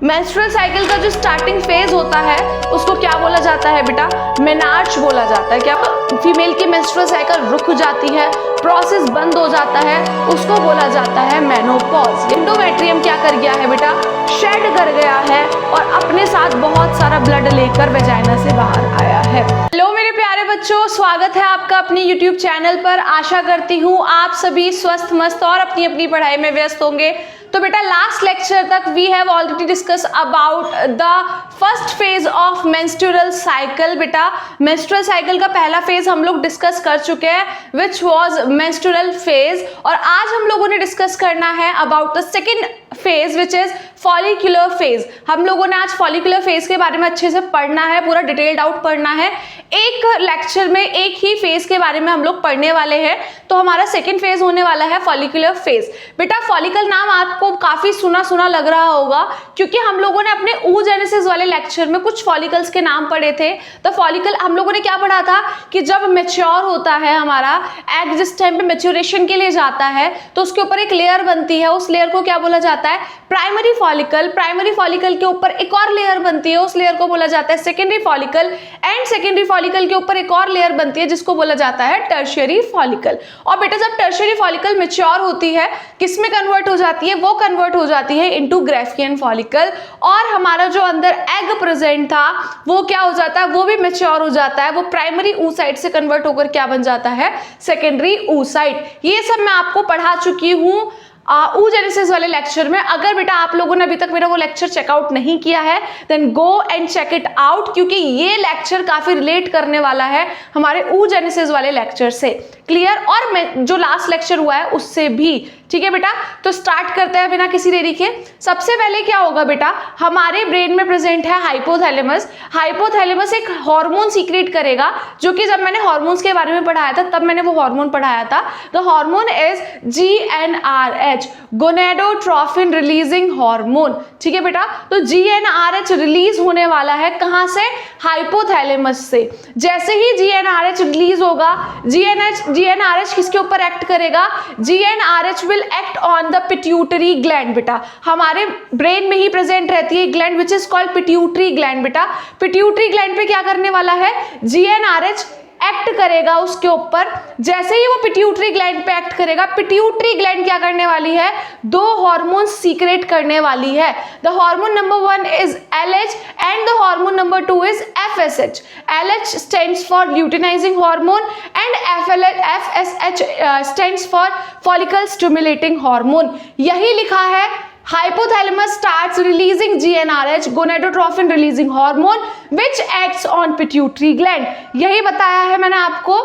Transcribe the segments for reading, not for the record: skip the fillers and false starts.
Menstrual cycle का जो starting phase होता है उसको क्या बोला जाता है बेटा? मेनार्च बोला जाता है। क्या फीमेल की मेंस्ट्रुअल साइकिल रुक जाती है, प्रोसेस बंद हो जाता है, उसको बोला जाता है मेनोपॉज। एंडोमेट्रियम क्या कर गया है बेटा? शेड कर गया है और अपने साथ बहुत सारा ब्लड लेकर वेजाइना से बाहर आया है। हेलो मेरे प्यारे बच्चों, स्वागत है आपका अपनी यूट्यूब चैनल पर। आशा करती हूँ आप सभी स्वस्थ मस्त और अपनी अपनी पढ़ाई में व्यस्त होंगे। तो बेटा लास्ट लेक्चर तक we have already discuss about the first phase of menstrual cycle. बेटा मेंस्ट्रुअल साइकिल का पहला फेज हम लोग डिस्कस कर चुके हैं विच वाज मेंस्ट्रुअल फेज, और आज हम लोगों ने डिस्कस करना है about the second phase which is follicular phase. हम लोगों ने आज फॉलिकुलर फेज के बारे में अच्छे से पढ़ना है, पूरा डिटेल्ड आउट पढ़ना है। एक लेक्चर में एक ही फेज के बारे में हम लोग पढ़ने वाले हैं, तो हमारा सेकेंड फेज होने वाला है फॉलिकुलर फेज। बेटा फॉलिकल नाम आपको काफी सुना सुना लग रहा होगा क्योंकि हम लोगों ने अपने oogenesis वाले लेक्चर में कुछ फॉलिकल्स के नाम पढ़े थे। तो फॉलिकल हम लोगों ने क्या पढ़ा था कि जब मैच्योर होता है हमारा एग, जिस टाइम पे मैच्योरेशन के लिए जाता है तो उसके ऊपर एक लेयर बनती है, उस लेयर को क्या बोला जाता है? Primary follicle. प्राइमरी फॉलिकल के ऊपर एक और लेयर बनती है, उस लेयर को बोला जाता है secondary follicle, and secondary follicle के ऊपर एक और लेयर बनती है जिसको बोला जाता है टर्शियरी फॉलिकल। और बेटा जब टर्शियरी फॉलिकल मैच्योर होती है किस में कन्वर्ट हो जाती है? वो कन्वर्ट हो जाती है इनटू ग्राफियन फॉलिकल, और हमारा जो अंदर एग प्रेजेंट था वो क्या हो जाता है? वो भी मैच्योर हो जाता है, वो प्राइमरी oocyte से कन्वर्ट होकर क्या बन जाता है? Secondary oocyte। ये सब मैं आपको पढ़ा चुकी हूँ oogenesis वाले लेक्चर में। अगर बेटा आप लोगों ने अभी तक मेरा वो लेक्चर चेकआउट नहीं किया है then go and check it out, क्योंकि ये लेक्चर काफी रिलेट करने वाला है हमारे oogenesis वाले लेक्चर से। क्लियर? और जो लास्ट लेक्चर हुआ है उससे भी। ठीक है बेटा, तो स्टार्ट करते हैं बिना किसी देरी के। सबसे पहले क्या होगा बेटा? हमारे ब्रेन में प्रेजेंट है हाइपोथैलेमस। हाइपोथैलेमस एक हार्मोन सीक्रेट करेगा, जो कि जब मैंने हार्मोन्स के बारे में पढ़ाया था तब मैंने वो हार्मोन पढ़ाया था। The hormone is GnRH, gonadotrophin releasing hormone. ठीक है बेटा, तो GnRH रिलीज होने वाला है कहां से? हाइपोथैलेमस से। जैसे ही GnRH रिलीज होगा, GnRH किसके ऊपर एक्ट करेगा? GnRH will act on the pituitary gland. बेटा हमारे ब्रेन में ही प्रेजेंट रहती है gland which is called pituitary gland. बेटा पिट्यूटरी ग्लैंड पे क्या करने वाला है? GnRH एक्ट करेगा उसके ऊपर। जैसे ही वो पिट्यूटरी ग्लैंड पे एक्ट करेगा, पिट्यूटरी ग्लैंड क्या करने वाली है? दो हार्मोन्स सीक्रेट करने वाली है। The hormone number 1 is LH and the hormone number 2 is FSH। LH stands for luteinizing hormone and FSH stands for follicle stimulating hormone. यही लिखा है hypothalamus starts releasing GnRH, gonadotrophin releasing hormone which acts on pituitary gland। यही बताया है मैंने आपको।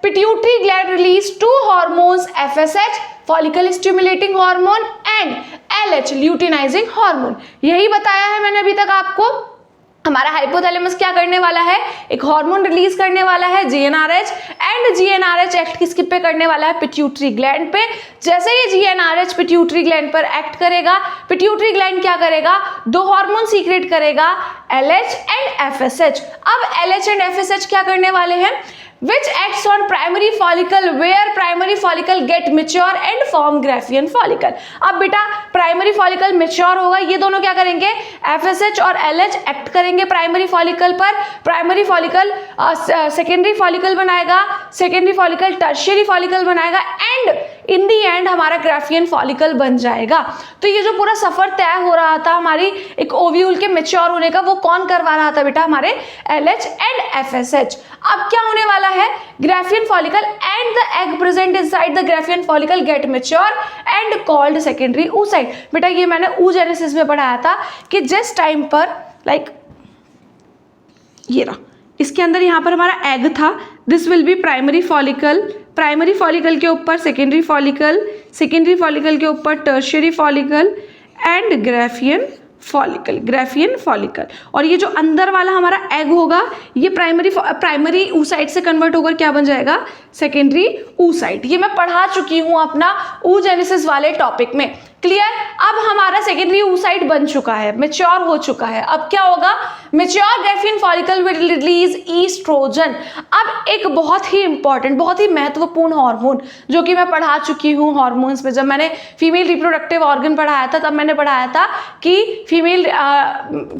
pituitary gland release two hormones, FSH follicle stimulating hormone and LH luteinizing hormone। यही बताया है मैंने अभी तक आपको। हमारा हाइपोथैलेमस क्या करने वाला है? एक हार्मोन रिलीज करने वाला है GnRH, एंड GnRH एक्ट किसके पे करने वाला है? पिट्यूटरी ग्लैंड पे। जैसे ही GnRH पिट्यूटरी ग्लैंड पर एक्ट करेगा, पिट्यूटरी ग्लैंड क्या करेगा? दो हार्मोन सीक्रेट करेगा, LH एंड FSH। अब LH एंड FSH क्या करने वाले हैं? which acts on primary follicle where primary follicle get mature and form Graafian follicle। अब बेटा प्राइमरी फॉलिकल मेच्योर होगा, ये दोनों क्या करेंगे? FSH और LH एक्ट करेंगे प्राइमरी फॉलिकल पर। प्राइमरी फॉलिकल सेकेंडरी फॉलिकल बनाएगा, सेकेंडरी फॉलिकल टर्शियरी फॉलिकल बनाएगा, एंड इन दी एंड हमारा ग्राफियन फॉलिकल बन जाएगा। तो ये जो पूरा सफर तय हो रहा था हमारी एक ओव्यूल के मेच्योर होने का, वो कौन करवा रहा था बेटा? हमारे LH एंड FSH। अब क्या होने वाला है? Graafian follicle and the egg present inside the Graafian follicle get mature and called secondary oocyte। बेटा ये मैंने oogenesis में पढ़ाया था कि जिस टाइम पर ये रहा, इसके अंदर यहाँ पर हमारा एग था, this will be primary follicle, primary follicle के ऊपर सेकेंडरी फॉलिकल, सेकेंडरी फॉलिकल के ऊपर tertiary follicle and Graafian follicle, Graafian follicle. और ये जो अंदर वाला हमारा एग होगा ये प्राइमरी oocyte से कन्वर्ट होकर क्या बन जाएगा? Secondary oocyte। ये मैं पढ़ा चुकी हूँ अपना oogenesis वाले टॉपिक में। क्लियर? अब हमारा सेकेंडरी oocyte बन चुका है, मैच्योर हो चुका है। अब क्या होगा? Mature Graafian follicle will release oestrogen. अब एक बहुत ही इंपॉर्टेंट, बहुत ही महत्वपूर्ण हार्मोन जो कि मैं पढ़ा चुकी हूँ हार्मोन्स में, जब मैंने फीमेल रिप्रोडक्टिव ऑर्गन पढ़ाया था तब मैंने पढ़ाया था कि फीमेल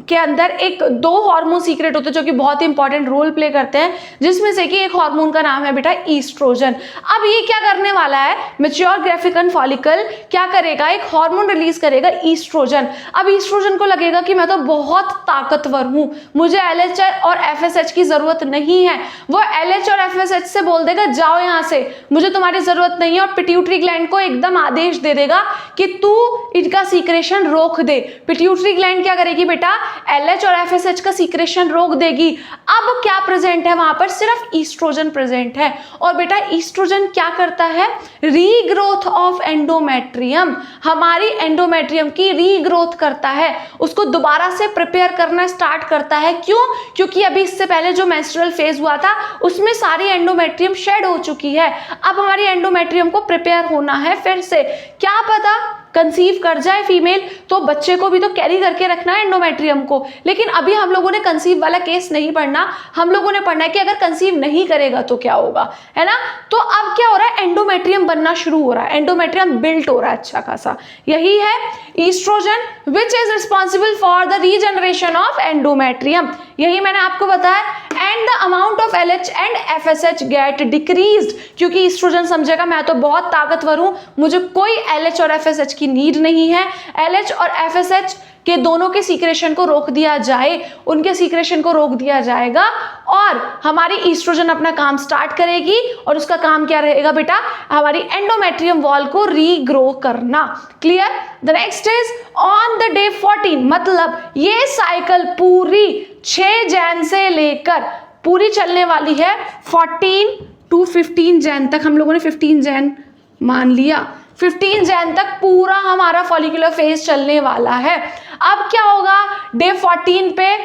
के अंदर एक 2 हार्मोन सीक्रेट होते हैं जो कि बहुत ही इंपॉर्टेंट रोल प्ले करते हैं, जिसमें से कि एक हार्मोन का नाम है बेटा ईस्ट्रोजन। अब ये क्या करने वाला है, मैच्योर ग्राफिकन फॉलिकल क्या करेगा, एक हार्मोन रिलीज करेगा ईस्ट्रोजन। अब ईस्ट्रोजन को लगेगा कि मैं तो बहुत ताकतवर हूं, मुझे LH और FSH की जरूरत नहीं है। वो LH और FSH से बोल देगा जाओ यहां से, मुझे तुम्हारी जरूरत नहीं है, और पिट्यूटरी ग्लैंड को एकदम आदेश दे देगा कि तू इनका सीक्रेशन रोक दे। पिट्यूटरी ग्लैंड क्या करेगी बेटा, LH और FSH का सीक्रेशन रोक देगी। अब क्या प्रेजेंट है वहां पर, सिर्फ ईस्ट्रोजन प्रेजेंट है। और बेटा ईस्ट्रोजन क्या करता है, रीग्रोथ ऑफ एंडोमेट्रियम, हमारी एंडोमेट्रियम की रीग्रोथ करता है, उसको दोबारा से प्रिपेयर करना स्टार्ट करता है। क्यों, क्योंकि अभी इससे पहले जो मेंस्ट्रुअल फेज हुआ था उसमें सारी एंडोमेट्रियम शेड हो चुकी है। अब हमारी एंडोमेट्रियम को प्रिपेयर होना है फिर से, क्या पता कंसीव कर जाए फीमेल, तो बच्चे को भी तो कैरी करके रखना है एंडोमेट्रियम को। लेकिन अभी हम लोगों ने कंसीव वाला केस नहीं पढ़ना, हम लोगों ने पढ़ना है कि अगर कंसीव नहीं करेगा तो क्या होगा, है ना। तो अब क्या हो रहा है, एंडोमेट्रियम बनना शुरू हो रहा है, एंडोमेट्रियम बिल्ट हो रहा है अच्छा खासा। यही है oestrogen which is responsible for the regeneration of endometrium, यही मैंने आपको बताया। And the amount of LH and FSH get decreased, क्योंकि ईस्ट्रोजन समझेगा मैं तो बहुत ताकतवर हूं, मुझे कोई LH और FSH की नीड नहीं है। LH और FSH के दोनों के सीक्रेशन को रोक दिया जाए, उनके सीक्रेशन को रोक दिया जाएगा और हमारी ईस्ट्रोजन अपना काम स्टार्ट करेगी। और उसका काम क्या रहेगा बेटा, हमारी एंडोमेट्रियम वॉल को रीग्रो करना। Clear. The next is on the day 14, मतलब ये साइकिल पूरी 6 जैन से लेकर पूरी चलने वाली है 14 to 15 जैन तक। हम लोगों ने 15 जैन मान लिया, 15 जैन तक पूरा हमारा फॉलिकुलर फेज चलने वाला है। अब क्या होगा, डे 14 पे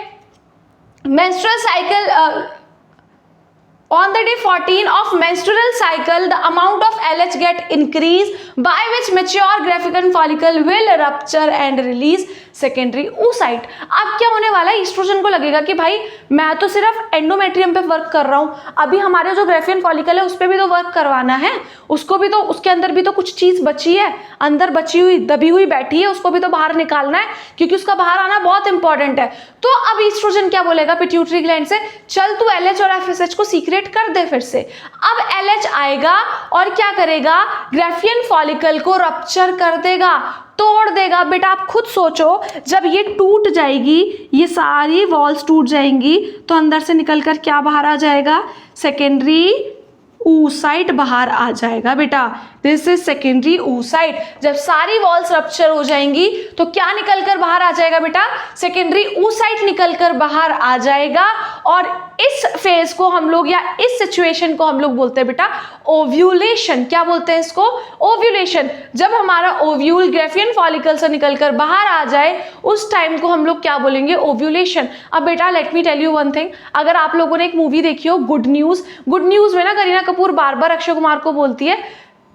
menstrual cycle, on the day 14 of menstrual cycle the amount of LH get increase by which mature Graafican follicle will rupture and release secondary oocyte। अब क्या होने वाला है, ईस्ट्रोजन को लगेगा कि भाई मैं तो सिर्फ एंडोमेट्रियम पे वर्क कर रहा हूँ, अभी हमारे जो ग्राफियन फॉलिकल है उस पर भी तो वर्क करवाना है, उसको भी तो, उसके अंदर भी तो कुछ चीज बची है, अंदर बची हुई दबी हुई बैठी है, उसको भी तो बाहर निकालना है, क्योंकि उसका बाहर आना बहुत इंपॉर्टेंट है। तो अब ईस्ट्रोजन क्या बोलेगा पिट्यूटरी ग्लैंड से, चल तू LH और FSH को सीक्रेट कर दे फिर से। अब LH आएगा और क्या करेगा, ग्राफियन फॉलिकल को रप्चर कर देगा, तोड़ देगा। बेटा आप खुद सोचो, जब ये टूट जाएगी, ये सारी वॉल्स टूट जाएंगी, तो अंदर से निकलकर क्या बाहर आ जाएगा, सेकेंडरी oocyte बाहर आ जाएगा। बेटा दिस इज सेकेंडरी oocyte। जब सारी वॉल्स रप्चर हो जाएंगी तो क्या निकलकर बाहर आ जाएगा बेटा, सेकेंडरी oocyte निकलकर बाहर आ जाएगा। और इस फेज को हम लोग, या इस सिचुएशन को हम लोग बोलते हैं बेटा ओव्यूलेशन। क्या बोलते हैं इसको, ओव्यूलेशन। जब हमारा ओव्यूल ग्राफियन फॉलिकल से निकलकर बाहर आ जाए उस टाइम को हम लोग क्या बोलेंगे, ओव्यूलेशन। अब बेटा let me tell you one thing, अगर आप लोगों ने एक मूवी देखी हो गुड न्यूज, गुड न्यूज में ना करीना कपूर बार बार अक्षय कुमार को बोलती है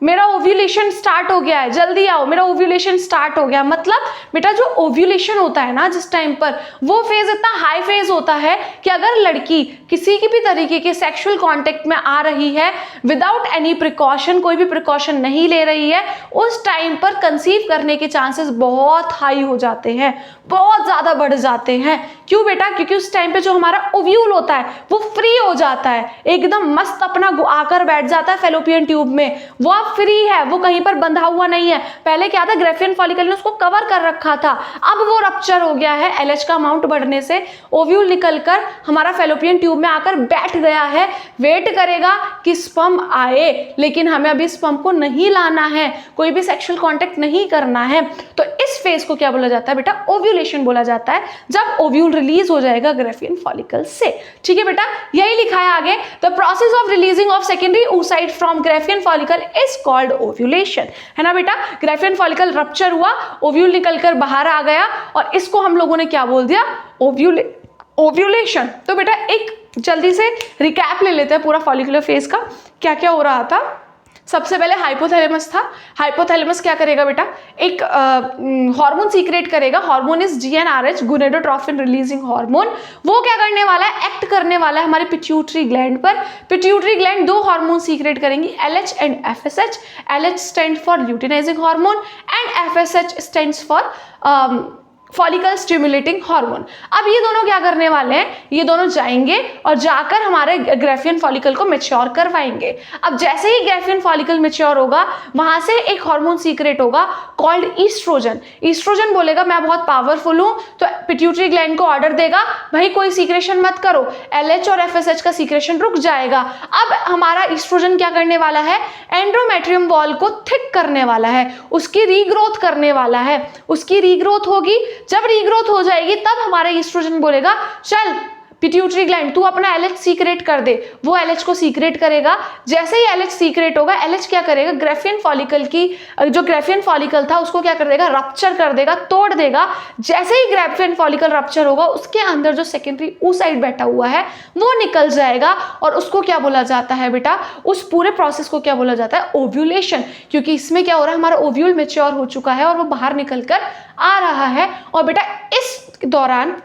मेरा ओव्यूलेशन स्टार्ट हो गया है, जल्दी आओ, मेरा ओव्यूलेशन स्टार्ट हो गया। मतलब बेटा जो ओव्यूलेशन होता है ना जिस टाइम पर, वो फेज इतना हाई फेज होता है कि अगर लड़की किसी की भी तरीके के सेक्सुअल कांटेक्ट में आ रही है विदाउट एनी प्रिकॉशन, कोई भी प्रिकॉशन नहीं ले रही है, उस टाइम पर कंसीव करने के चांसेस बहुत हाई हो जाते हैं, बहुत ज्यादा बढ़ जाते हैं। क्यों बेटा, क्योंकि उस टाइम पे जो हमारा ओव्यूल होता है वो फ्री हो जाता है, एकदम मस्त अपना आकर बैठ जाता है फेलोपियन ट्यूब में, वो अब फ्री है, वो कहीं पर बंधा हुआ नहीं है। पहले क्या था, ग्राफियन फॉलिकल ने उसको कवर कर रखा था, अब वो रप्चर हो गया है LH का अमाउंट बढ़ने से, ओव्यूल निकलकर हमारा फेलोपियन ट्यूब में आकर बैठ गया है, वेट करेगा कि स्पर्म आए, लेकिन हमें अभी स्पर्म को नहीं लाना है, कोई भी सेक्सुअल कांटेक्ट नहीं करना है। तो इस फेज को क्या बोला जाता है बेटा, ओव्यूलेशन बोला जाता है, जब ओव्यूल रिलीज हो जाएगा ग्राफियन फॉलिकल से। ठीक है बेटा, यही लिखा है आगे, the process of releasing of secondary oocyte from Graafian follicle is called ovulation. है ना बेटा, ग्राफियन फॉलिकल रप्चर हुआ, ओव्यूल निकलकर बाहर आ गया, और इसको हम लोगों ने क्या बोल दिया, ओव्यूलेशन। तो बेटा एक जल्दी से रिकैप ले लेते हैं पूरा फॉलिकुलर फेज का, क्या क्या हो रहा था। सबसे पहले हाइपोथैलेमस था। हाइपोथैलेमस क्या करेगा बेटा, एक हार्मोन सीक्रेट करेगा। Hormone is GnRH, gonadotrophin releasing hormone. वो क्या करने वाला है, एक्ट करने वाला है हमारे पिट्यूटरी ग्लैंड पर। पिट्यूटरी ग्लैंड दो हार्मोन सीक्रेट करेंगी, LH and FSH। LH stand for luteinizing hormone and FSH stands for follicle stimulating hormone. अब ये दोनों क्या करने वाले हैं, ये दोनों जाएंगे और जाकर हमारे ग्रेफियन फॉलिकल को मैच्योर करवाएंगे। अब जैसे ही ग्रेफियन फॉलिकल मैच्योर होगा, वहां से एक हार्मोन सीक्रेट होगा कॉल्ड ईस्ट्रोजन। ईस्ट्रोजन बोलेगा मैं बहुत पावरफुल हूं, तो पिट्यूटरी ग्लैंड को ऑर्डर देगा, भाई कोई सीक्रेशन मत करो, LH और FSH का सीक्रेशन रुक जाएगा। अब हमारा ईस्ट्रोजन क्या करने वाला है, एंडोमेट्रियम वॉल को थिक करने वाला है, उसकी रीग्रोथ करने वाला है। उसकी रीग्रोथ होगी, जब रीग्रोथ हो जाएगी तब हमारा ईस्ट्रोजन बोलेगा चल पिट्यूटरी ग्लैंड तू अपना LH सीक्रेट कर दे। वो LH को सीक्रेट करेगा। जैसे ही LH सीक्रेट होगा, LH क्या करेगा, ग्रेफियन फॉलिकल की जो ग्रेफियन फॉलिकल था उसको क्या कर देगा, रप्चर कर देगा, तोड़ देगा। जैसे ही ग्रेफियन फॉलिकल रप्चर होगा, उसके अंदर जो सेकेंडरी oocyte बैठा हुआ है वो निकल जाएगा और उसको क्या बोला जाता है बेटा, उस पूरे प्रोसेस को क्या बोला जाता है, ओव्यूलेशन। क्योंकि इसमें क्या हो रहा है, हमारा ओव्यूल मैच्योर हो चुका है और वो बाहर निकल कर आ रहा है। और बेटा इस दौरान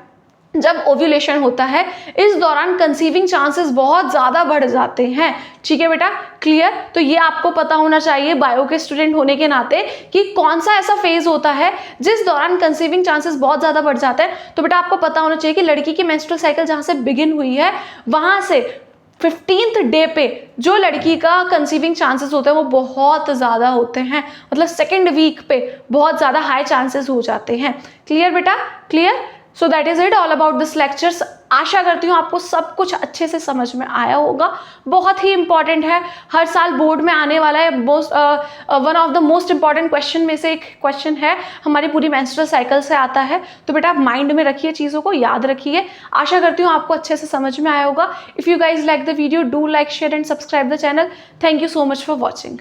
जब ओव्यूलेशन होता है, इस दौरान कंसीविंग चांसेस बहुत ज़्यादा बढ़ जाते हैं। ठीक है बेटा, क्लियर। तो ये आपको पता होना चाहिए बायो के स्टूडेंट होने के नाते कि कौन सा ऐसा फेज होता है जिस दौरान कंसीविंग चांसेस बहुत ज़्यादा बढ़ जाते हैं। तो बेटा आपको पता होना चाहिए कि लड़की की मेंस्ट्रुअल साइकिल जहाँ से बिगिन हुई है, वहाँ से 15th डे पे जो लड़की का कंसीविंग चांसेस होते हैं वो बहुत ज़्यादा होते हैं। मतलब सेकेंड वीक पे बहुत ज़्यादा हाई चांसेस हो जाते हैं। क्लियर बेटा, clear. So that is it all about this lectures. आशा करती हूँ आपको सब कुछ अच्छे से समझ में आया होगा। बहुत ही इंपॉर्टेंट है, हर साल बोर्ड में आने वाला है। One of the most important question में से एक क्वेश्चन है, हमारी पूरी मेंस्ट्रुअल साइकिल से आता है। तो बेटा आप माइंड में रखिए, चीज़ों को याद रखिए। आशा करती हूँ आपको अच्छे से समझ में आया होगा। If you guys like the video, do like, share and subscribe the channel. Thank you so much for watching.